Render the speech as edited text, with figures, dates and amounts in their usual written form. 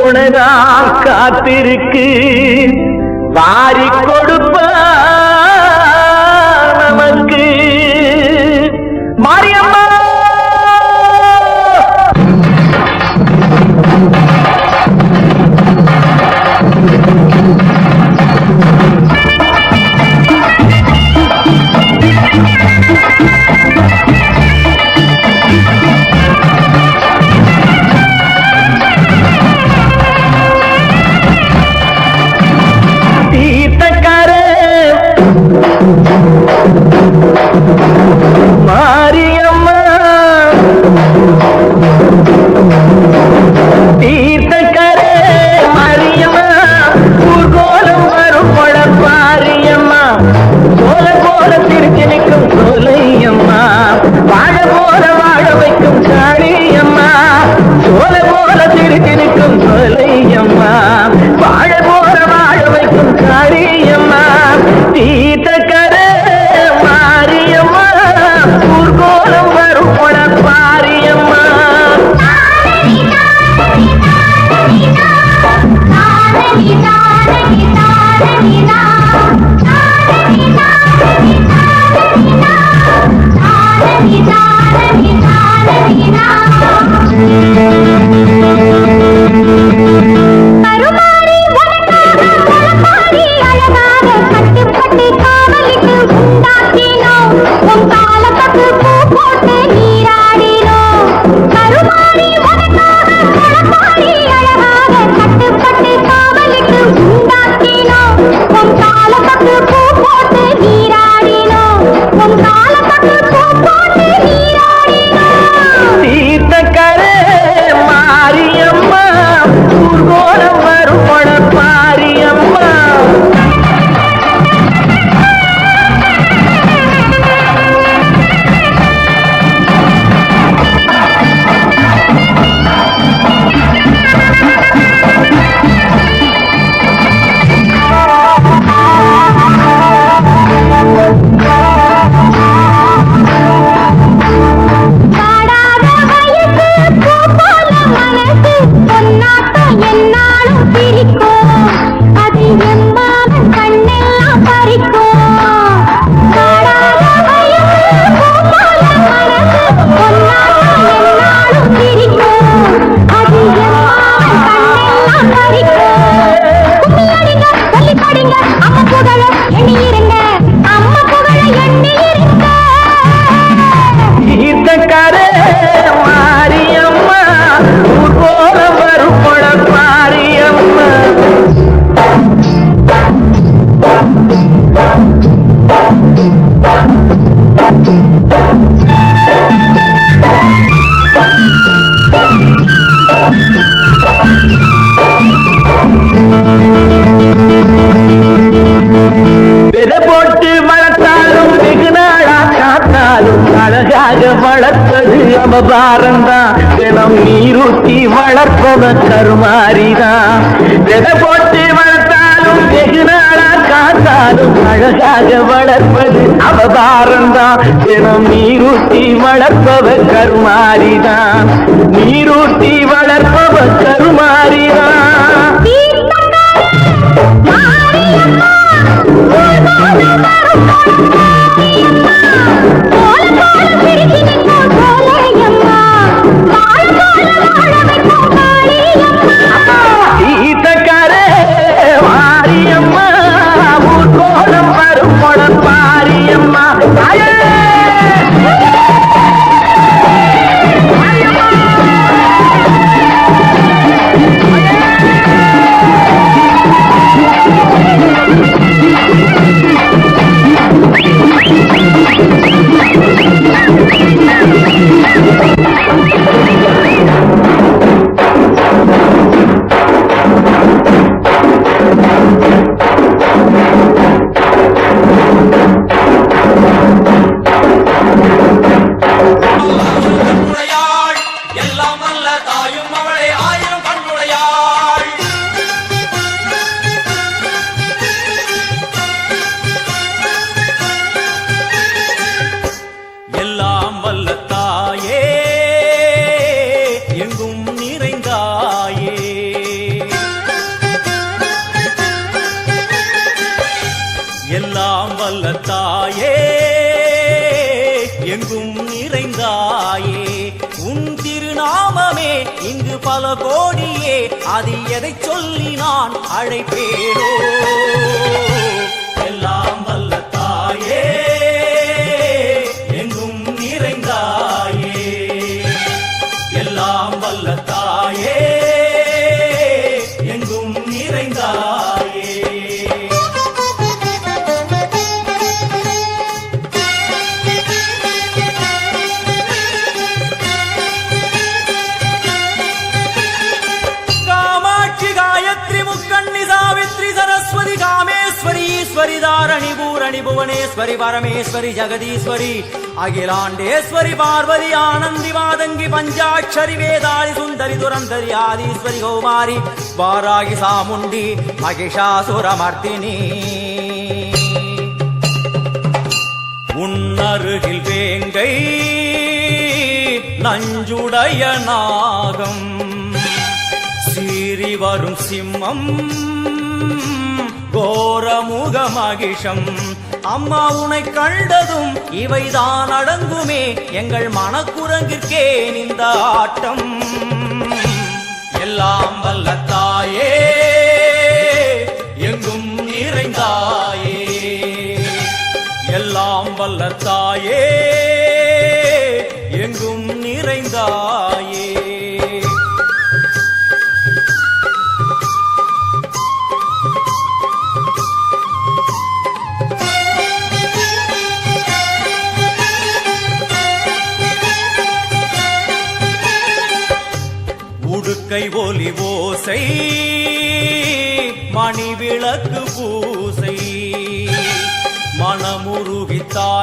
துணைதான் காத்திருக்கு வாரி கொடுப்ப நமக்கு மாரியம்மா. மாரியம்மா தீர்த்தக்கரே மாரியம்மா ஊர்கோலம் வரும் பழப்பாரியம்மா சோல போல திருச்சி நிற்கும் சோலையம்மா வாழ போல வாழ வைக்கும் சாடியம்மா சோல போல திருச்சி நிற்கும் சோலையம்மா வாழ போல வாழ வைக்கும் சாடியம்மா தீர்த்தக்கரே மாரியம்மா ஊர்கோலம் வரும் பழப்பாரியம்மா. போட்டு வளர்த்தாலும் வெகு நாளா காத்தாலும் அழகாக வளர்ப்பது அவபாரம்தான் தினம் நீரூட்டி வளர்ப்பவ கருமாரிதான். விதை போட்டு வளர்த்தாலும் வெகு நாளா காத்தாலும் அழகாக வளர்ப்பது அவபாரம்தான் தினம் நீரூட்டி வளர்ப்பவ கருமாரிதான். நீரூட்டி வளர்ப்பவ கருமாரிதான். ஈத்தக்கரே மாரியம்மா ஊர்கோலம் வரும் பழப்பாரியம்மா. உன் திருநாமமே இங்கு பல கோடியே, அது எதை சொல்லி நான் அழைப்பேனோ. எல்லாம் வல்ல தாயே எங்கும் நிறைந்தாயே, எல்லாம் வல்ல தாயே எங்கும் நிறைந்தாயே. कामेश्वरी दारणि भूरणि भुवनेश्वरी परमेश्वरी जगदीश्वरी अखिलांडेश्वरी पार्वती आनंदी मादंगी पंचाक्षरी वेदारी सुंदरी दुरंधरी आदीश्वरी कौमारी वारागी सामुंडी महिषासुरमर्दिनी. உன்னருகில் வேங்கை நஞ்சுடைய நாகம், சீறி வரும் சிம்மம் கோரமுக மகிஷம். அம்மா உனை கண்டதும் இவைதான் அடங்குமே, எங்கள் மனக்குரங்கிற்கே இந்த ஆட்டம். எல்லாம் வல்ல தாயே எங்கும் நிறைந்தாயே, எல்லாம் வல்ல தாயே எங்கும் நிறைந்தாயே. உடுக்கை ஒலி ஓசை மணி விளக்கு பூசை மனமுருகி தாய்